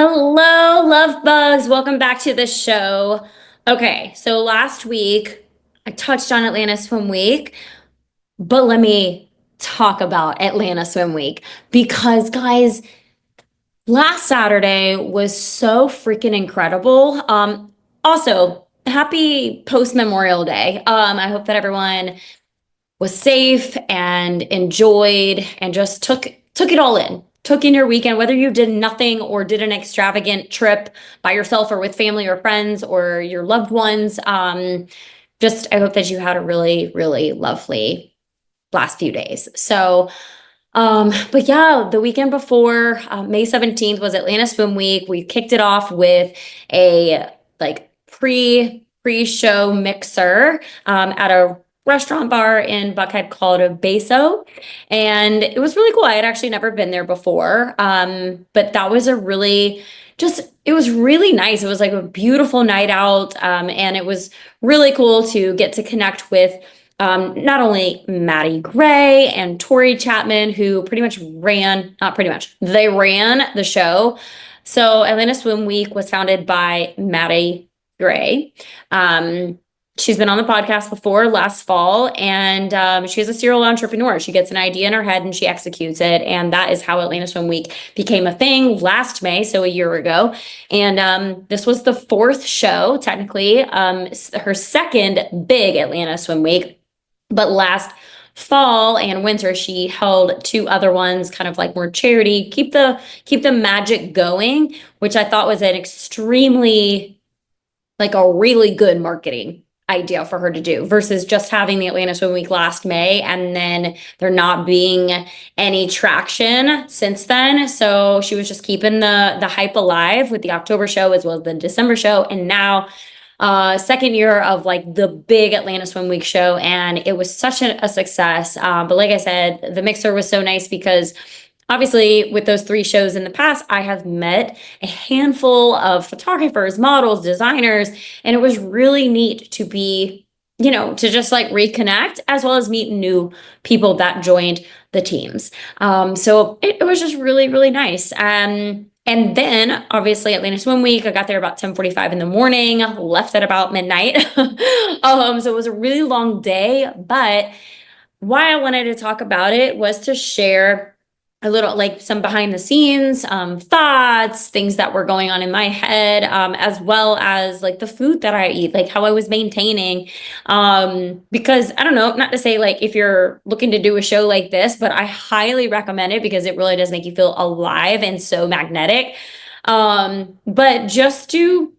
Hello, love bugs. Welcome back to the show. Okay, so last week I touched on Atlanta Swim Week, but let me talk about Atlanta Swim Week because, guys, last Saturday was so freaking incredible. Also, happy post Memorial Day. I hope that everyone was safe and enjoyed and just took it all in. Took in your weekend, whether you did nothing or did an extravagant trip by yourself or with family or friends or your loved ones. Just I hope that you had a really, really lovely last few days. But yeah, the weekend before, May 17th was Atlanta Swim Week. We kicked it off with a like pre-show mixer at a restaurant bar in Buckhead called a Beso. And it was really cool. I had actually never been there before. But that was it was really nice. It was like a beautiful night out. And it was really cool to get to connect with not only Maddie Gray and Tori Chapman, who not pretty much, they ran the show. So Atlanta Swim Week was founded by Maddie Gray. She's been on the podcast before last fall, and she's a serial entrepreneur. She gets an idea in her head and she executes it. And that is how Atlanta Swim Week became a thing last May, so a year ago. And this was the fourth show, technically, her second big Atlanta Swim Week. But last fall and winter, she held two other ones, kind of like more charity, keep the magic going, which I thought was an extremely like a really good marketing idea for her to do versus just having the Atlanta Swim Week last May and then there not being any traction since then. So she was just keeping the hype alive with the October show as well as the December show. And now second year of like the big Atlanta Swim Week show, and it was such a success. But like I said, the mixer was so nice because obviously with those three shows in the past, I have met a handful of photographers, models, designers, and it was really neat to be, to just like reconnect as well as meet new people that joined the teams. So it was just really, really nice. And then obviously Atlanta Swim Week, I got there about 10:45 in the morning, left at about midnight. So it was a really long day, but why I wanted to talk about it was to share a little like some behind the scenes thoughts, things that were going on in my head, as well as like the food that I eat, like how I was maintaining. Because I don't know, not to say like if you're looking to do a show like this, but I highly recommend it because it really does make you feel alive and so magnetic. But just to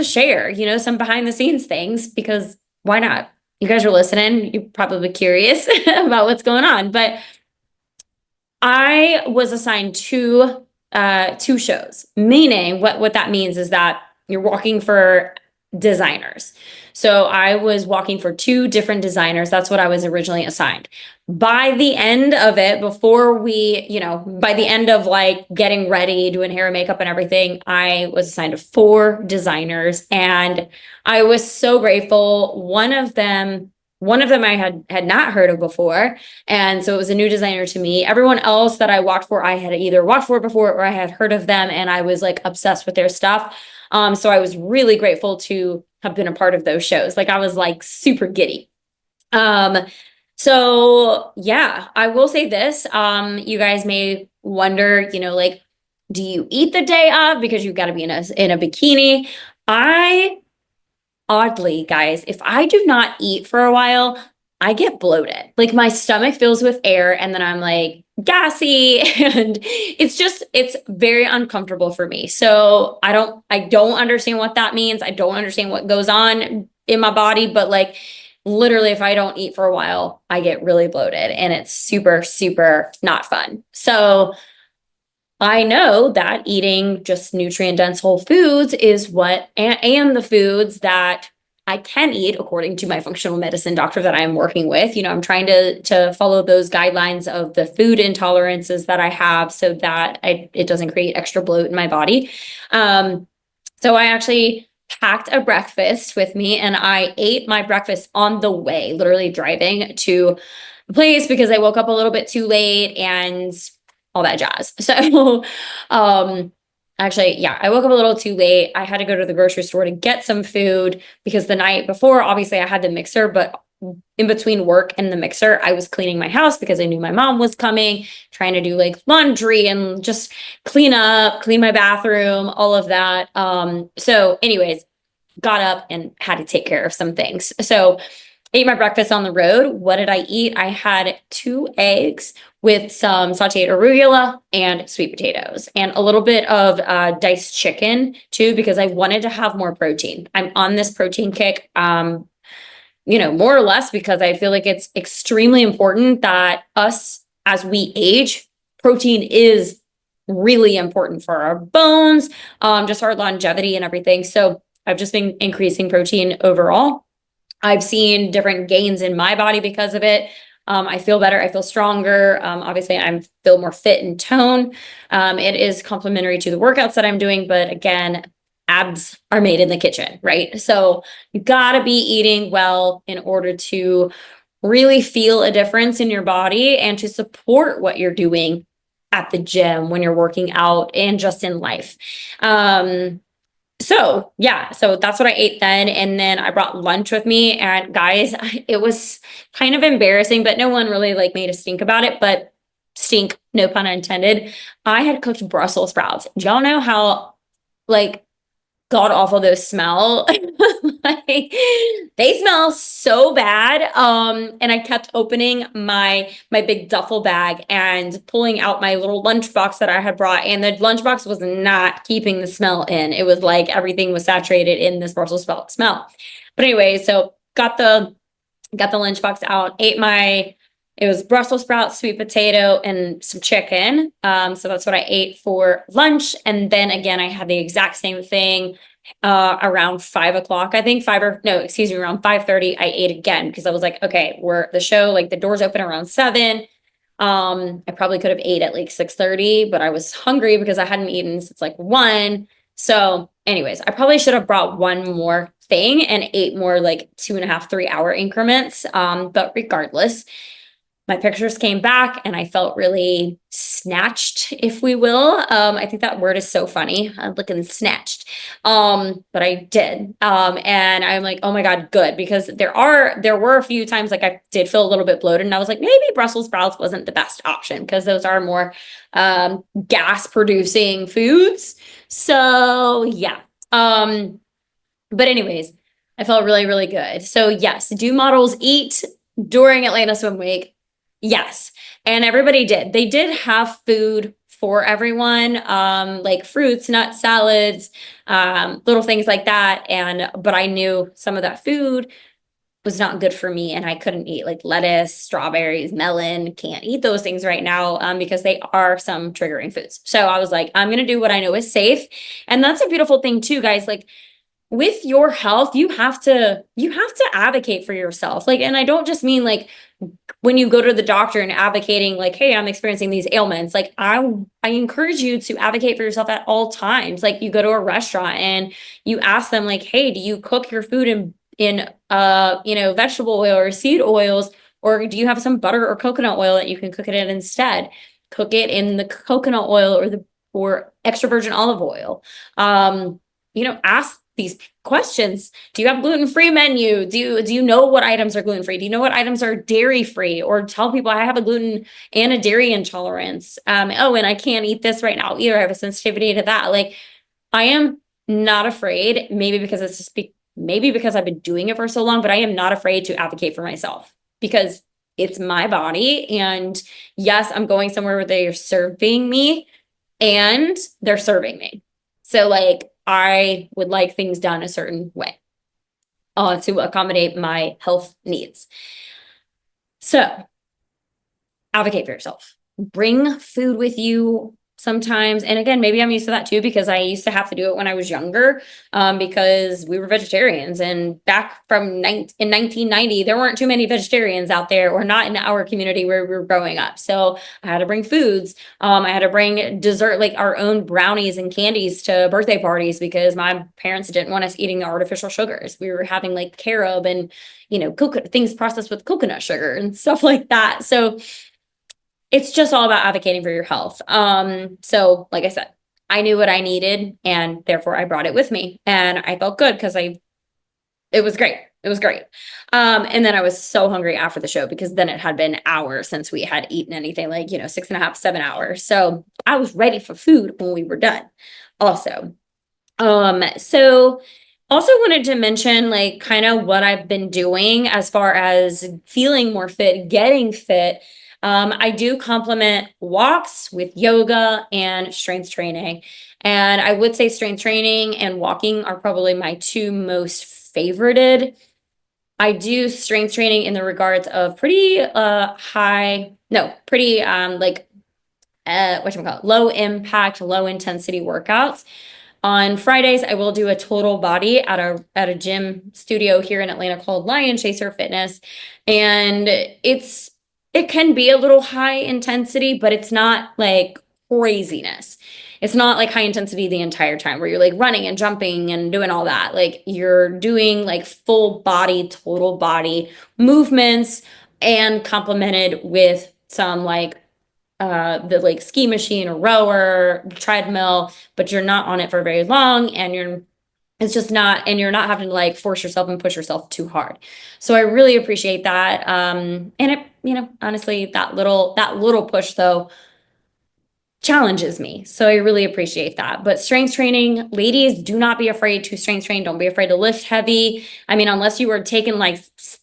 share, some behind the scenes things because why not? You guys are listening, you're probably curious about what's going on, but I was assigned two shows, meaning what that means is that you're walking for designers. So I was walking for two different designers. That's what I was originally assigned. By the end of it, by the end of like getting ready, doing hair and makeup and everything, I was assigned to four designers and I was so grateful. One of them I had not heard of before. And so it was a new designer to me. Everyone else that I walked for, I had either walked for before or I had heard of them and I was like obsessed with their stuff. So I was really grateful to have been a part of those shows. Like I was like super giddy. So yeah, I will say this. You guys may wonder, like, do you eat the day of because you've got to be in a bikini? Oddly, guys, if I do not eat for a while, I get bloated. Like my stomach fills with air and then I'm like gassy and it's very uncomfortable for me. So I don't understand what that means. I don't understand what goes on in my body, but like literally if I don't eat for a while, I get really bloated and it's super, super not fun. So I know that eating just nutrient dense whole foods is and the foods that I can eat according to my functional medicine doctor that I'm working with. I'm trying to follow those guidelines of the food intolerances that I have so that it doesn't create extra bloat in my body. So I actually packed a breakfast with me and I ate my breakfast on the way, literally driving to the place because I woke up a little bit too late and all that jazz. So Actually, yeah, I woke up a little too late. I had to go to the grocery store to get some food because the night before, obviously, I had the mixer, but in between work and the mixer, I was cleaning my house because I knew my mom was coming, trying to do like laundry and just clean up, clean my bathroom, all of that. So, anyways, got up and had to take care of some things. So, ate my breakfast on the road. What did I eat? I had 2 eggs with some sauteed arugula and sweet potatoes and a little bit of diced chicken too, because I wanted to have more protein. I'm on this protein kick, more or less because I feel like it's extremely important that us as we age, protein is really important for our bones, just our longevity and everything. So I've just been increasing protein overall. I've seen different gains in my body because of it. I feel better. I feel stronger. Obviously, I feel more fit and tone. It is complementary to the workouts that I'm doing, but again, abs are made in the kitchen, right? So you got to be eating well in order to really feel a difference in your body and to support what you're doing at the gym when you're working out and just in life. So yeah, so that's what I ate then. And then I brought lunch with me. And guys, it was kind of embarrassing, but no one really like made a stink about it, but stink, no pun intended. I had cooked Brussels sprouts. Do y'all know how like god awful those smell? Like, they smell so bad. And I kept opening my big duffel bag and pulling out my little lunchbox that I had brought, and the lunchbox was not keeping the smell in. It was like everything was saturated in this Brussels sprout smell. But anyway, so got the lunchbox out, it was Brussels sprouts, sweet potato, and some chicken. So that's what I ate for lunch. And then again, I had the exact same thing around 5 o'clock, I think around 5:30, I ate again because I was like, okay, the doors open around 7. I probably could have ate at like 6:30, but I was hungry because I hadn't eaten since like 1. So anyways, I probably should have brought one more thing and ate more like 2.5, 3 hour increments. But regardless, my pictures came back and I felt really snatched, if we will. I think that word is so funny. I'm looking snatched. But I did. And I'm like, oh my God, good. Because there were a few times like I did feel a little bit bloated and I was like, maybe Brussels sprouts wasn't the best option because those are more gas producing foods. So yeah. But anyways, I felt really, really good. So yes, do models eat during Atlanta Swim Week? Yes. And everybody did. They did have food for everyone, like fruits, nuts, salads, little things like that. But I knew some of that food was not good for me and I couldn't eat like lettuce, strawberries, melon, can't eat those things right now, because they are some triggering foods. So I was like, I'm going to do what I know is safe. And that's a beautiful thing too, guys. Like, with your health, you have to advocate for yourself. Like, and I don't just mean like when you go to the doctor and advocating like, hey, I'm experiencing these ailments. Like I encourage you to advocate for yourself at all times. Like you go to a restaurant and you ask them like, hey, do you cook your food in vegetable oil or seed oils, or do you have some butter or coconut oil that you can cook it in instead? Cook it in the coconut oil or extra virgin olive oil. Ask these questions. Do you have gluten-free menu? Do you know what items are gluten-free? Do you know what items are dairy-free? Or tell people I have a gluten and a dairy intolerance. And I can't eat this right now either. I have a sensitivity to that. Like I am not afraid, maybe because I've been doing it for so long, but I am not afraid to advocate for myself because it's my body. And yes, I'm going somewhere where they're serving me and they're serving me. So like, I would like things done a certain way to accommodate my health needs. So advocate for yourself. Bring food with you sometimes. And again, maybe I'm used to that too, because I used to have to do it when I was younger, because we were vegetarians. And back in 1990, there weren't too many vegetarians out there, or not in our community where we were growing up. So I had to bring foods. I had to bring dessert, like our own brownies and candies to birthday parties because my parents didn't want us eating the artificial sugars. We were having like carob and, things processed with coconut sugar and stuff like that. So it's just all about advocating for your health. So like I said, I knew what I needed and therefore I brought it with me. And I felt good because it was great. It was great. And then I was so hungry after the show because then it had been hours since we had eaten anything, like, 6.5, 7 hours. So I was ready for food when we were done also. So also wanted to mention like kind of what I've been doing as far as feeling more fit, getting fit. I do complement walks with yoga and strength training. And I would say strength training and walking are probably my two most favorited. I do strength training in the regards of pretty high, no, pretty like whatchamacallit, low impact, low intensity workouts. On Fridays, I will do a total body at a gym studio here in Atlanta called Lion Chaser Fitness. And it can be a little high intensity, but it's not like craziness. It's not like high intensity the entire time where you're like running and jumping and doing all that. Like you're doing like full body, total body movements and complemented with some like the like ski machine or rower, treadmill, but you're not on it for very long and it's just not, and you're not having to like force yourself and push yourself too hard. So I really appreciate that. And it, honestly, that little push though challenges me. So I really appreciate that. But strength training, ladies, do not be afraid to strength train. Don't be afraid to lift heavy. I mean, unless you are taking like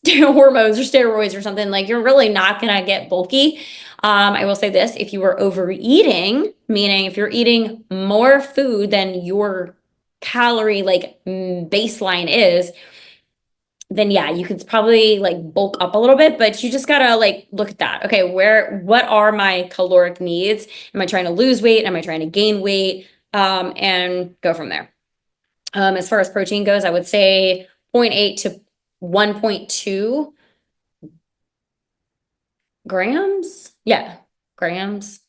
hormones or steroids or something, like you're really not going to get bulky. I will say this, if you are overeating, meaning if you're eating more food than your calorie like baseline is, then yeah, you could probably like bulk up a little bit, but you just gotta like look at that. Okay, what are my caloric needs? Am I trying to lose weight? Am I trying to gain weight? And go from there. As far as protein goes, I would say zero 0.8 to 1.2 grams. Yeah, grams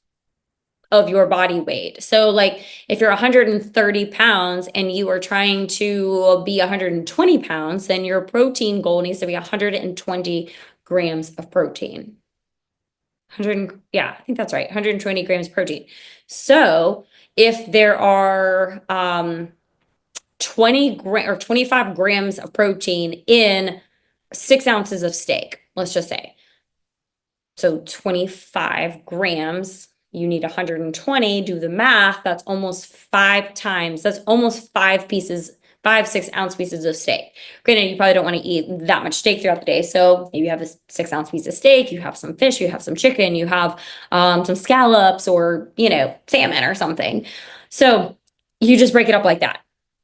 of your body weight. So like if you're 130 pounds and you are trying to be 120 pounds, then your protein goal needs to be 120 grams of protein. 100, yeah, I think that's right. 120 grams protein. So if there are 25 grams of protein in 6 ounces of steak, let's just say. So 25 grams, you need 120, do the math, that's almost 5 times, that's almost 6 ounce pieces of steak. Granted, you probably don't want to eat that much steak throughout the day. So maybe you have a 6 ounce piece of steak, you have some fish, you have some chicken, you have some scallops or, salmon or something. So you just break it up like that.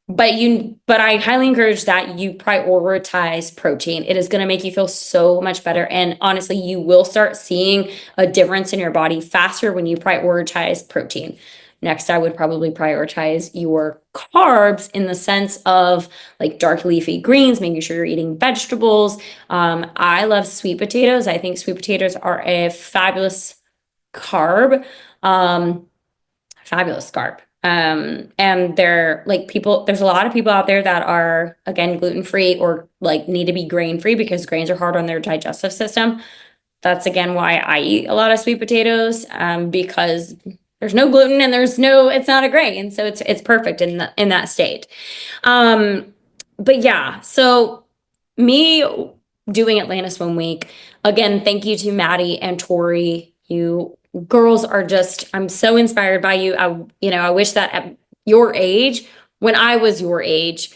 But I highly encourage that you prioritize protein. It is going to make you feel so much better. And honestly, you will start seeing a difference in your body faster when you prioritize protein. Next, I would probably prioritize your carbs in the sense of like dark leafy greens, making sure you're eating vegetables. I love sweet potatoes. I think sweet potatoes are a fabulous carb. Fabulous carb. And they're like there's a lot of people out there that are again gluten-free or like need to be grain-free because grains are hard on their digestive system. That's again why I eat a lot of sweet potatoes, because there's no gluten and it's not a grain. So it's perfect in that state. But yeah, so me doing Atlanta Swim Week, again, thank you to Maddie and Tori. You girls are just, I'm so inspired by you. I wish that at your age, when I was your age,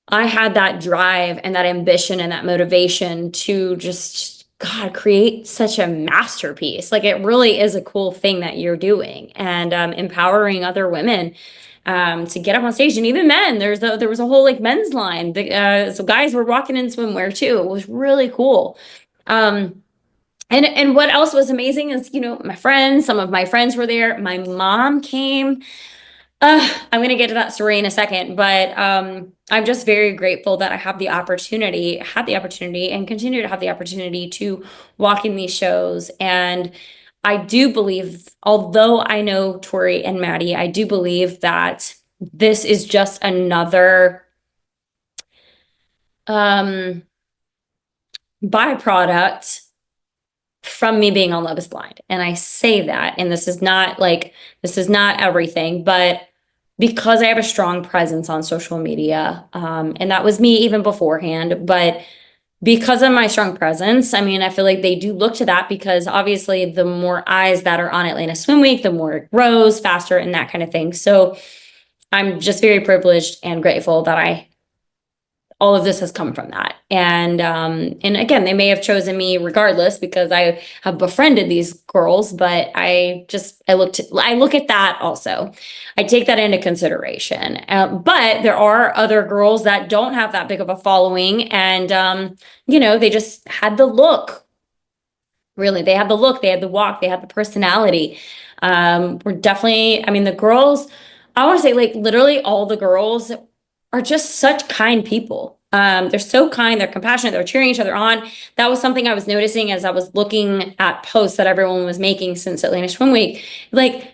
I had that drive and that ambition and that motivation to just, God, create such a masterpiece. Like it really is a cool thing that you're doing and empowering other women to get up on stage and even men. There was a whole like men's line. So guys were walking in swimwear too. It was really cool. And what else was amazing is, some of my friends were there. My mom came. I'm going to get to that story in a second, but I'm just very grateful that I had the opportunity, and continue to have the opportunity to walk in these shows. And I do believe, although I know Tori and Maddie, I do believe that this is just another byproduct from me being on Love is Blind. And I say that, and this is not everything, but because I have a strong presence on social media, and that was me even beforehand, but because of my strong presence, I mean, I feel like they do look to that because obviously the more eyes that are on Atlanta Swim Week, the more it grows faster and that kind of thing. So I'm just very privileged and grateful that all of this has come from that. And again, they may have chosen me regardless because I have befriended these girls, but I look at that also. I take that into consideration. But there are other girls that don't have that big of a following, and they just had the look. Really, they had the look, they had the walk, they had the personality. We're definitely, I mean, the girls, I want to say like literally all the girls are just such kind people. They're so kind, they're compassionate, they're cheering each other on. That was something I was noticing as I was looking at posts that everyone was making since Atlanta Swim Week. Like,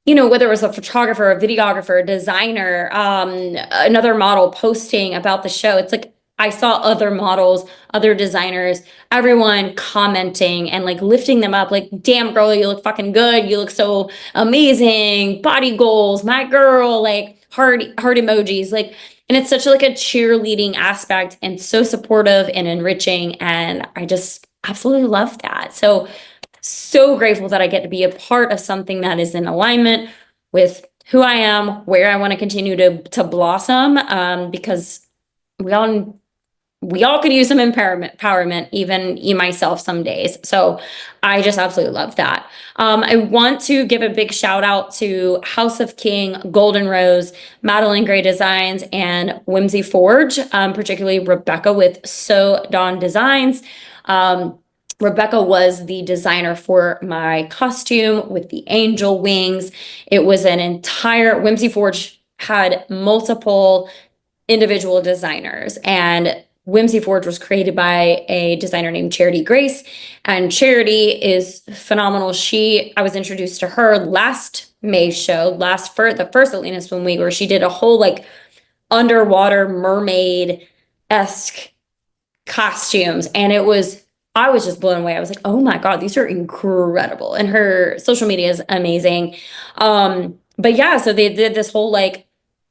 whether it was a photographer, a videographer, a designer, another model posting about the show, it's like I saw other models, other designers, everyone commenting and like lifting them up, like, damn girl, you look fucking good. You look so amazing. Body goals, my girl, like heart emojis, like, and it's such like a cheerleading aspect and so supportive and enriching. And I just absolutely love that. So grateful that I get to be a part of something that is in alignment with who I am, where I want to continue to blossom, because we all could use some empowerment, even myself some days. So I just absolutely love that. I want to give a big shout out to House of King, Golden Rose, Madeline Gray Designs, and Whimsy Forge, particularly Rebecca with So Dawn Designs. Rebecca was the designer for my costume with the angel wings. It was an entire Whimsy Forge had multiple individual designers, and Whimsy Forge was created by a designer named Charity Grace, and Charity is phenomenal. I was introduced to her last May's show, the first Atlanta Swim Week, where she did a whole like underwater mermaid-esque costumes, and I was just blown away. I was like, oh my God, these are incredible. And her social media is amazing. But yeah, so they did this whole like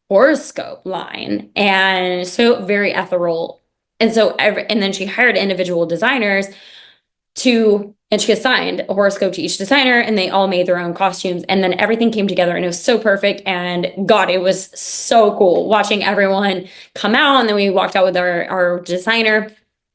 horoscope line, and so very ethereal. And then she hired individual designers and she assigned a horoscope to each designer, and they all made their own costumes. And then everything came together and it was so perfect. And God, it was so cool watching everyone come out. And then we walked out with our designer.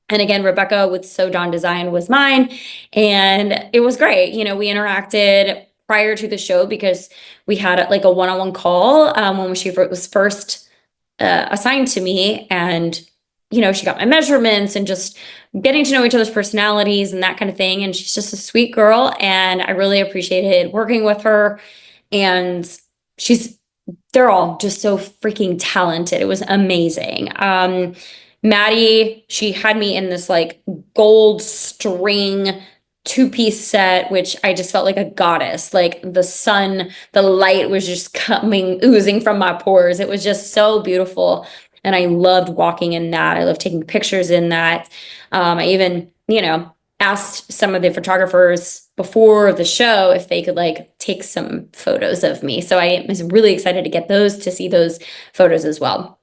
And again, Rebecca with So Dawn Design was mine. And it was great. We interacted prior to the show because we had like a one-on-one call when she was first assigned to me. And, she got my measurements and just getting to know each other's personalities and that kind of thing. And she's just a sweet girl. And I really appreciated working with her. And they're all just so freaking talented. It was amazing. Maddie, she had me in this like gold string two-piece set, which I just felt like a goddess. Like the sun, the light was just oozing from my pores. It was just so beautiful. And I loved walking in that. I loved taking pictures in that. I even, asked some of the photographers before the show if they could like take some photos of me. So I was really excited to see those photos as well.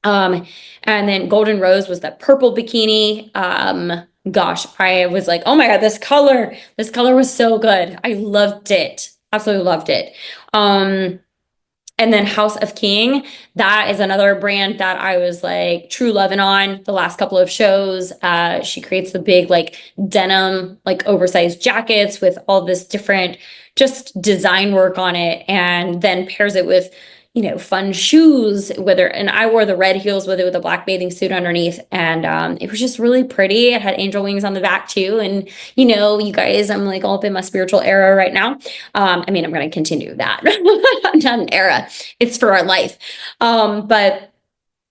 And then Golden Rose was that purple bikini. Gosh, I was like, oh my God, this color was so good. I loved it. Absolutely loved it. And then House of King, that is another brand that I was like true loving on the last couple of shows. She creates the big like denim, like oversized jackets with all this different just design work on it, and then pairs it with fun shoes, and I wore the red heels with it with a black bathing suit underneath. And it was just really pretty. It had angel wings on the back too. And you guys, I'm like all up in my spiritual era right now. I'm going to continue that. Not an era. It's for our life. But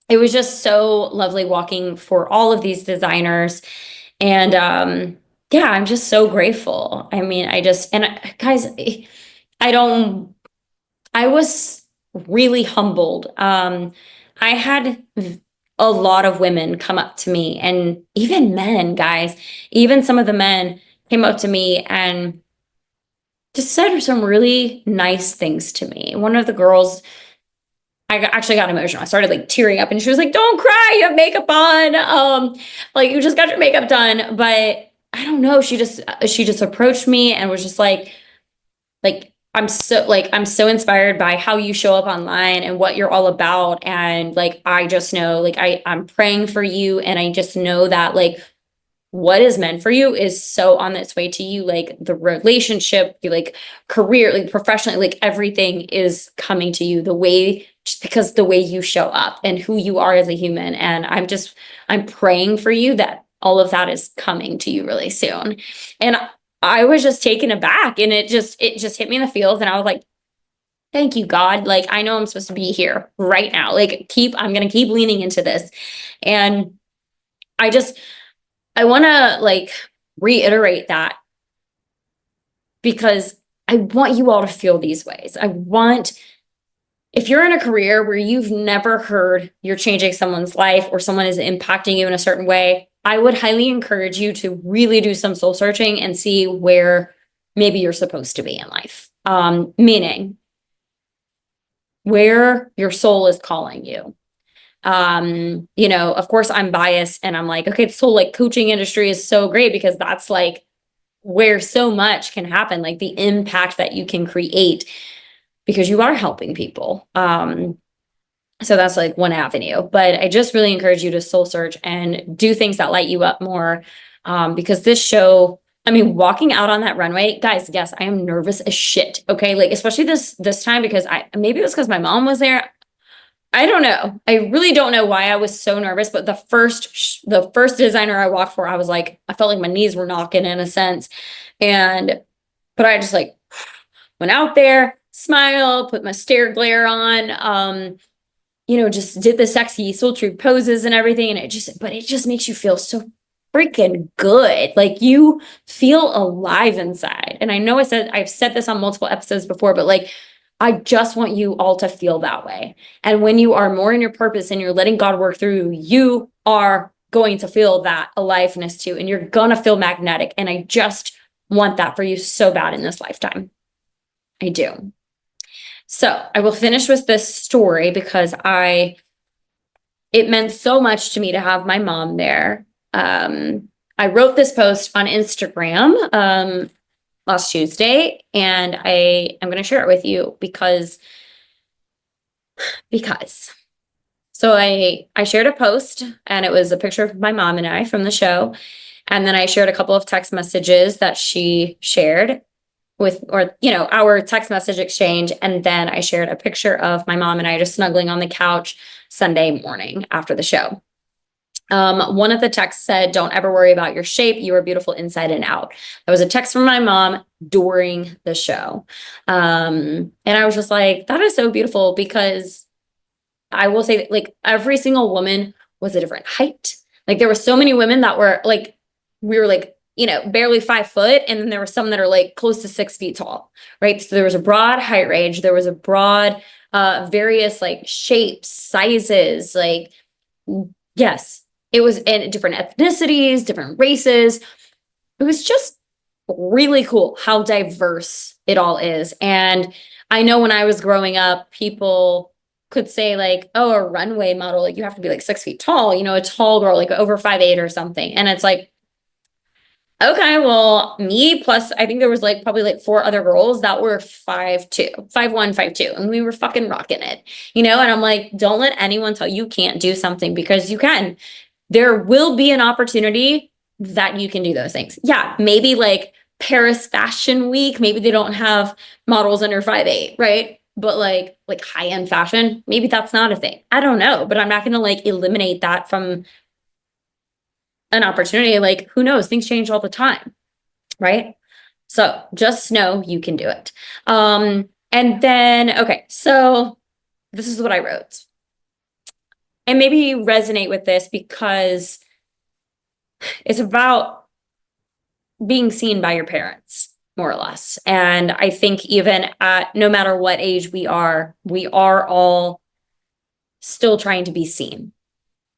it was just so lovely walking for all of these designers. And yeah, I'm just so grateful. Guys, I was really humbled. I had a lot of women come up to me, and even men, guys, even some of the men, came up to me and just said some really nice things to me. One of the girls, actually got emotional. I started like tearing up and she was like, "Don't cry, you have makeup on. Like you just got your makeup done." But I don't know, she just approached me and was just like I'm so inspired by how you show up online and what you're all about. And like I just know like I'm praying for you, and I just know that like what is meant for you is so on its way to you. Like the relationship, like career, like professionally, like everything is coming to you the way, just because the way you show up and who you are as a human. And I'm praying for you that all of that is coming to you really soon. And I was just taken aback, and it just hit me in the feels. And I was like, thank you, God. Like, I know I'm supposed to be here right now. Like, I'm going to keep leaning into this. And I just, I want to like reiterate that, because I want you all to feel these ways. If you're in a career where you've never heard you're changing someone's life or someone is impacting you in a certain way, I would highly encourage you to really do some soul searching and see where maybe you're supposed to be in life. Meaning where your soul is calling you. Of course I'm biased and I'm like, okay, this whole like coaching industry is so great because that's like where so much can happen, like the impact that you can create because you are helping people. So that's like one avenue, but I just really encourage you to soul search and do things that light you up more. Because this show, I mean, walking out on that runway, guys, yes, I am nervous as shit. Okay. Like, especially this time, because maybe it was because my mom was there. I don't know. I really don't know why I was so nervous, but the first designer I walked for, I was like, I felt like my knees were knocking in a sense. But I just like went out there, smile, put my stare glare on, just did the sexy sultry poses and everything. And it just makes you feel so freaking good. Like you feel alive inside. And I know I've said this on multiple episodes before, but like, I just want you all to feel that way. And when you are more in your purpose and you're letting God work through you, you are going to feel that aliveness too. And you're going to feel magnetic. And I just want that for you so bad in this lifetime. I do. So I will finish with this story because it meant so much to me to have my mom there. I wrote this post on Instagram last Tuesday, and I am going to share it with you because so I shared a post, and it was a picture of my mom and I from the show, and then I shared a couple of text messages that she shared our text message exchange, and then I shared a picture of my mom and I just snuggling on the couch Sunday morning after the show. One of the texts said, "Don't ever worry about your shape. You are beautiful inside and out." That was a text from my mom during the show. And I was just like, that is so beautiful, because I will say that like every single woman was a different height. Like there were so many women that were like, we were like, barely 5 foot. And then there were some that are like close to 6 feet tall, right? So there was a broad height range. There was a broad, various like shapes, sizes, like, yes. It was in different ethnicities, different races. It was just really cool how diverse it all is. And I know when I was growing up, people could say like, oh, a runway model, like you have to be like 6 feet tall, a tall girl, like over 5'8" or something. And it's like, okay, well, me plus I think there was like probably like 4 other girls that were 5'2", 5'1", 5'2", and we were fucking rocking it, and I'm like, don't let anyone tell you can't do something, because you can. There will be an opportunity that you can do those things. Yeah, maybe like Paris Fashion Week, maybe they don't have models under 5'8", right? But like high-end fashion, maybe that's not a thing. I don't know, but I'm not going to like eliminate that from an opportunity. Like, who knows? Things change all the time, right? So just know you can do it. And then, okay, so this is what I wrote. And maybe you resonate with this because it's about being seen by your parents, more or less. And I think even at no matter what age we are all still trying to be seen.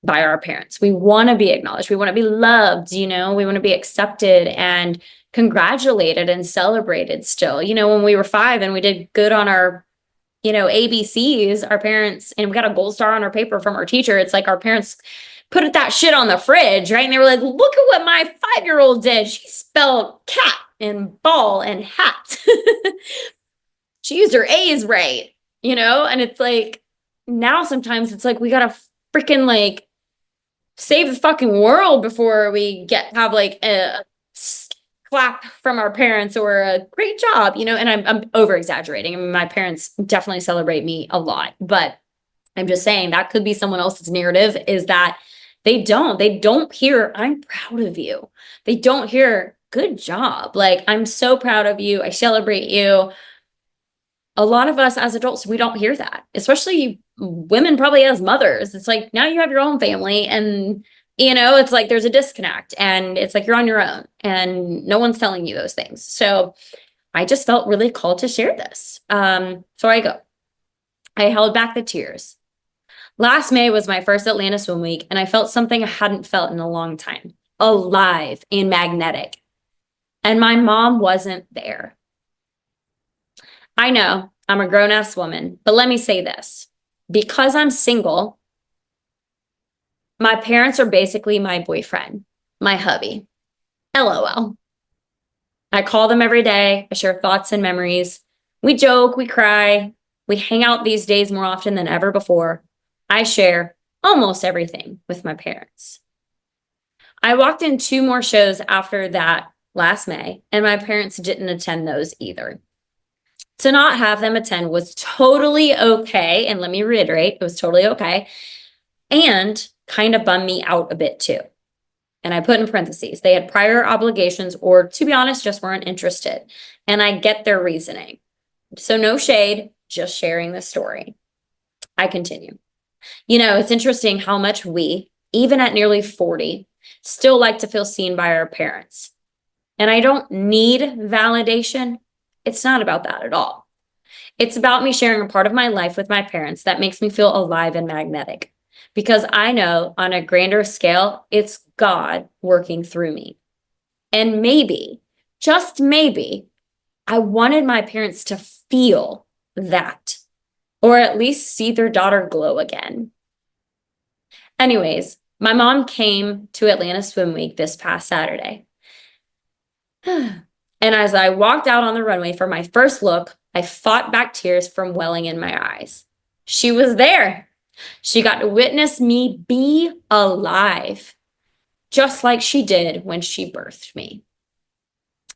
by our parents. We want to be acknowledged. We want to be loved, we want to be accepted and congratulated and celebrated still. When we were 5 and we did good on our, ABCs, our parents, and we got a gold star on our paper from our teacher. It's like our parents put that shit on the fridge, right? And they were like, look at what my 5-year-old did. She spelled cat and ball and hat. She used her A's right, and it's like, now sometimes it's like we gotta freaking like save the fucking world before we have like a clap from our parents or a great job, and I'm over exaggerating. I mean, my parents definitely celebrate me a lot, but I'm just saying that could be someone else's narrative, is that they don't hear, I'm proud of you. They don't hear, good job. Like, I'm so proud of you. I celebrate you. A lot of us as adults, we don't hear that, especially women, probably as mothers. It's like, now you have your own family, and it's like there's a disconnect, and it's like you're on your own and no one's telling you those things. So I just felt really called to share this. So I held back the tears. Last May was my first Atlanta Swim Week, and I felt something I hadn't felt in a long time, alive and magnetic. And my mom wasn't there. I know I'm a grown-ass woman, but let me say this. Because I'm single, my parents are basically my boyfriend, my hubby. LOL. I call them every day. I share thoughts and memories. We joke, we cry. We hang out these days more often than ever before. I share almost everything with my parents. I walked in 2 more shows after that last May, and my parents didn't attend those either. To not have them attend was totally okay. And let me reiterate, it was totally okay. And kind of bummed me out a bit too. And I put in parentheses, they had prior obligations, or to be honest, just weren't interested. And I get their reasoning. So no shade, just sharing the story. I continue. It's interesting how much we, even at nearly 40, still like to feel seen by our parents. And I don't need validation. It's not about that at all. It's about me sharing a part of my life with my parents that makes me feel alive and magnetic. Because I know on a grander scale, it's God working through me. And maybe, just maybe, I wanted my parents to feel that, or at least see their daughter glow again. Anyways, my mom came to Atlanta Swim Week this past Saturday. And as I walked out on the runway for my first look, I fought back tears from welling in my eyes. She was there. She got to witness me be alive, just like she did when she birthed me.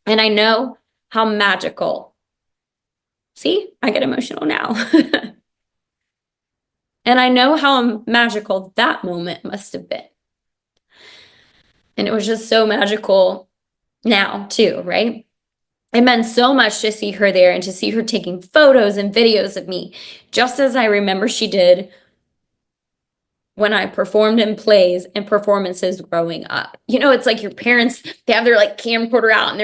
And I know how magical. See, I get emotional now. And I know how magical that moment must have been. And it was just so magical now, too, right? It meant so much to see her there and to see her taking photos and videos of me, just as I remember she did when I performed in plays and performances growing up. It's like your parents, they have their like camcorder out and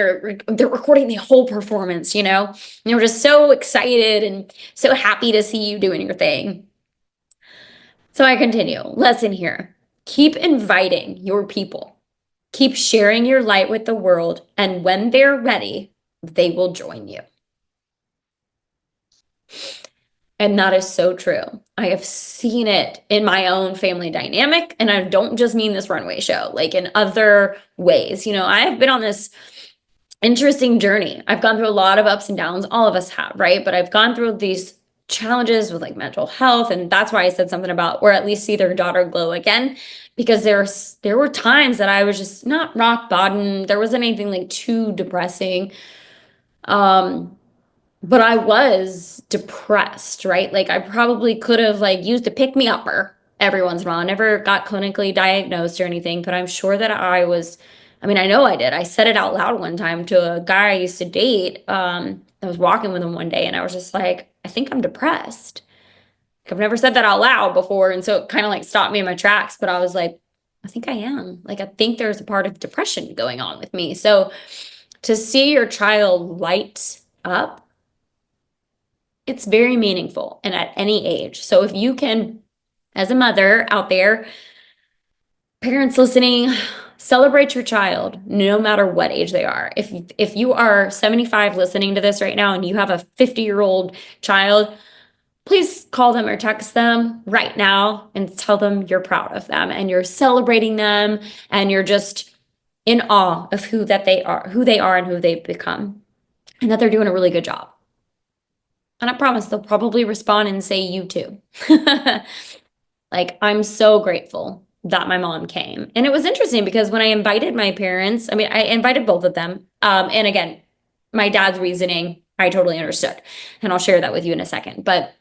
they're recording the whole performance, and they're just so excited and so happy to see you doing your thing. So I continue. Lesson here. Keep inviting your people. Keep sharing your light with the world, and when they're ready, they will join you. And that is so true. I have seen it in my own family dynamic, and I don't just mean this runway show, like in other ways. I have been on this interesting journey. I've gone through a lot of ups and downs. All of us have, right? But I've gone through these challenges with like mental health, and that's why I said something about, or at least see their daughter glow again, because there were times that I was just not rock bottom. There wasn't anything like too depressing. But I was depressed, right? Like I probably could have like used a pick me upper every once in a while. I never got clinically diagnosed or anything, but I'm sure that I know I did. I said it out loud one time to a guy I used to date. I was walking with him one day and I was just like, I think I'm depressed. Like, I've never said that out loud before. And so it kind of like stopped me in my tracks, but I was like, I think I am. Like, I think there's a part of depression going on with me. So to see your child light up, it's very meaningful and at any age. So if you can, as a mother out there, Parents listening, celebrate your child no matter what age they are. If you are 75 listening to this right now and you have a 50-year-old child, please call them or text them right now and tell them you're proud of them and you're celebrating them and you're just in awe of who they are and who they've become, and that they're doing a really good job. And I promise they'll probably respond and say you too. Like, I'm so grateful that my mom came. And it was interesting because when I invited my parents, I mean, I invited both of them. And again, my dad's reasoning, I totally understood. And I'll share that with you in a second. But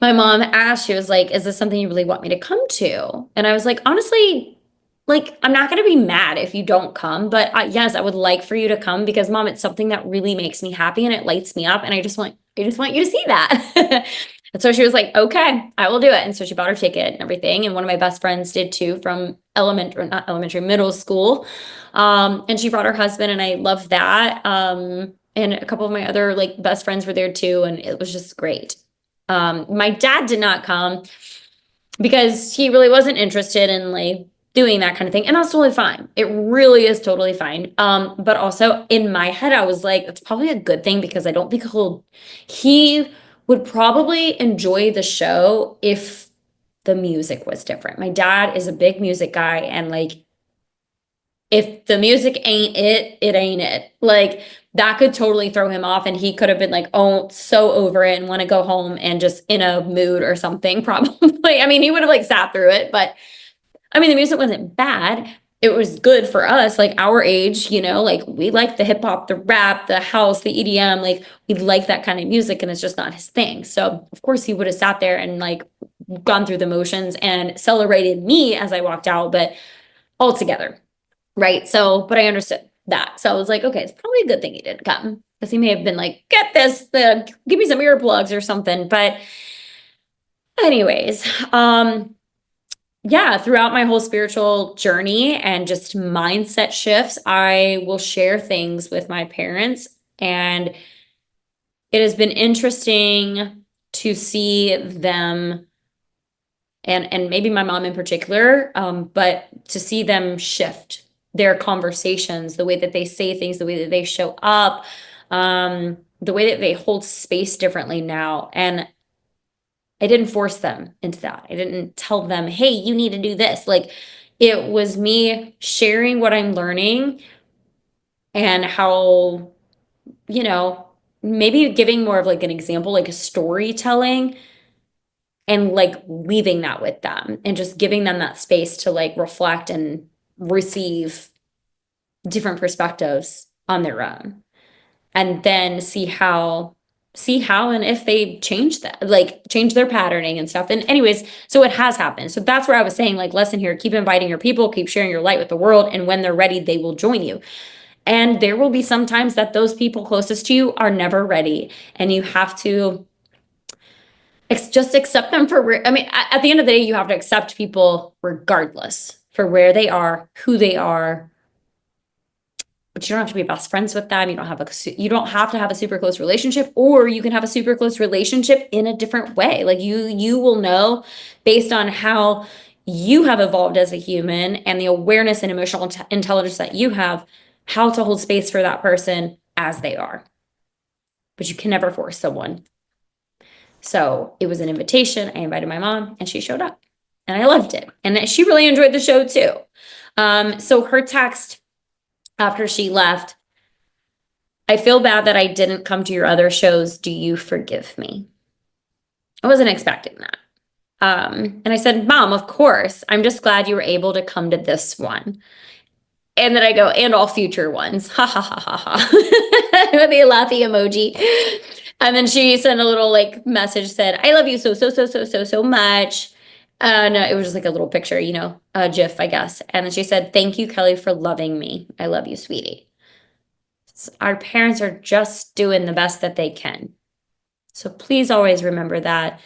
my mom asked, she was like, is this something you really want me to come to? And I was like, honestly, like, I'm not going to be mad if you don't come, but yes, I would like for you to come because mom, it's something that really makes me happy and it lights me up. And I just want you to see that. And so she was like, okay, I will do it. And so she bought her ticket and everything. And one of my best friends did too, from not elementary, middle school. And she brought her husband and I loved that. And a couple of my other like best friends were there too. And it was just great. My dad did not come because he really wasn't interested in like doing that kind of thing. And that's totally fine. It really is totally fine. But also in my head, I was like, it's probably a good thing because I don't think he would probably enjoy the show if the music was different. My dad is a big music guy, and like, if the music ain't it, it ain't it. Like, that could totally throw him off, and he could have been like, oh, so over it and want to go home and just in a mood or something, probably. I mean, he would have like sat through it, but I mean, the music wasn't bad. It was good for us, like our age, like we like the hip hop, the rap, the house, the EDM, like we like that kind of music, and it's just not his thing. So, of course, he would have sat there and like gone through the motions and celebrated me as I walked out, but all together. Right. So, but I understood that. So I was like, okay, it's probably a good thing he didn't come because he may have been like, get this, give me some earplugs or something. But anyways, yeah, throughout my whole spiritual journey and just mindset shifts, I will share things with my parents. And it has been interesting to see them, and maybe my mom in particular, but to see them shift their conversations, the way that they say things, the way that they show up, the way that they hold space differently now. And I didn't force them into that. I didn't tell them, hey, you need to do this. Like, it was me sharing what I'm learning and how, maybe giving more of like an example, like a storytelling, and like leaving that with them and just giving them that space to like reflect and receive different perspectives on their own, and then see how and if they change that, like change their patterning and stuff. And anyways, so it has happened. So that's where I was saying, like, lesson here, keep inviting your people, keep sharing your light with the world, and when they're ready, they will join you. And there will be some times that those people closest to you are never ready, and you have to just accept them for where, I mean, at the end of the day, you have to accept people regardless for where they are, who they are. But you don't have to be best friends with them. You don't have to have a super close relationship, or you can have a super close relationship in a different way. Like, you will know based on how you have evolved as a human and the awareness and emotional intelligence that you have, how to hold space for that person as they are. But you can never force someone. So it was an invitation. I invited my mom and she showed up, and I loved it. And she really enjoyed the show too. So her text after she left, I feel bad that I didn't come to your other shows. Do you forgive me? I wasn't expecting that. And I said, Mom, of course. I'm just glad you were able to come to this one. And then I go, and all future ones. Ha ha ha ha ha. With the laughy emoji. And then she sent a little like message, said, I love you so much. And it was just like a little picture, a GIF, I guess. And then she said, thank you, Kelly, for loving me. I love you, sweetie. Our parents are just doing the best that they can. So please always remember that.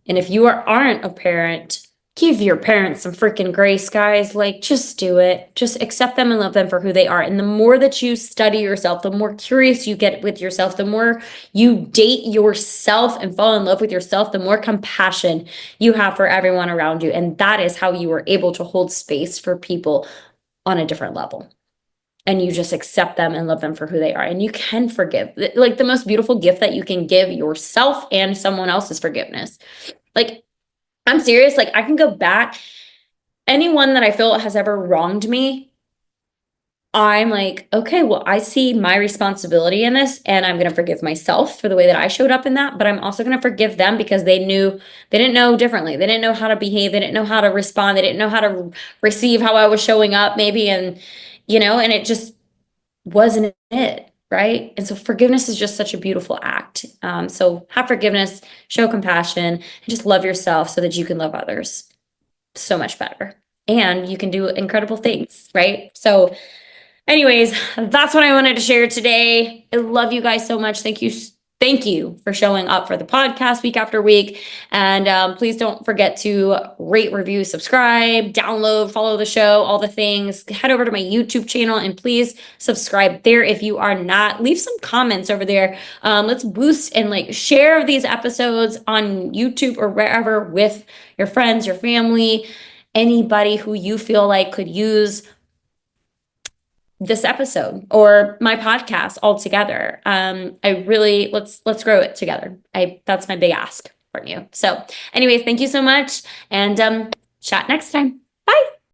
And if you aren't a parent, Give your parents some freaking grace, guys. Like, just do it. Just accept them and love them for who they are. And the more that you study yourself, the more curious you get with yourself, the more you date yourself and fall in love with yourself, the more compassion you have for everyone around you. And that is how you are able to hold space for people on a different level. And you just accept them and love them for who they are. And you can forgive. Like, the most beautiful gift that you can give yourself and someone else is forgiveness. Like, I'm serious. Like, I can go back. Anyone that I feel has ever wronged me, I'm like, okay, well, I see my responsibility in this, and I'm going to forgive myself for the way that I showed up in that. But I'm also going to forgive them because they didn't know differently. They didn't know how to behave. They didn't know how to respond. They didn't know how to receive how I was showing up, maybe. And, and it just wasn't it. Right. And so forgiveness is just such a beautiful act. So have forgiveness, show compassion, and just love yourself so that you can love others so much better. And you can do incredible things. Right. So, anyways, that's what I wanted to share today. I love you guys so much. Thank you. Thank you for showing up for the podcast week after week. And please don't forget to rate, review, subscribe, download, follow the show, all the things. Head over to my YouTube channel and please subscribe there if you are not. Leave some comments over there. Let's boost and share these episodes on YouTube or wherever with your friends, your family, anybody who you feel like could use this episode or my podcast altogether. I really let's grow it together. That's my big ask from you. So anyways, thank you so much, and chat next time. Bye.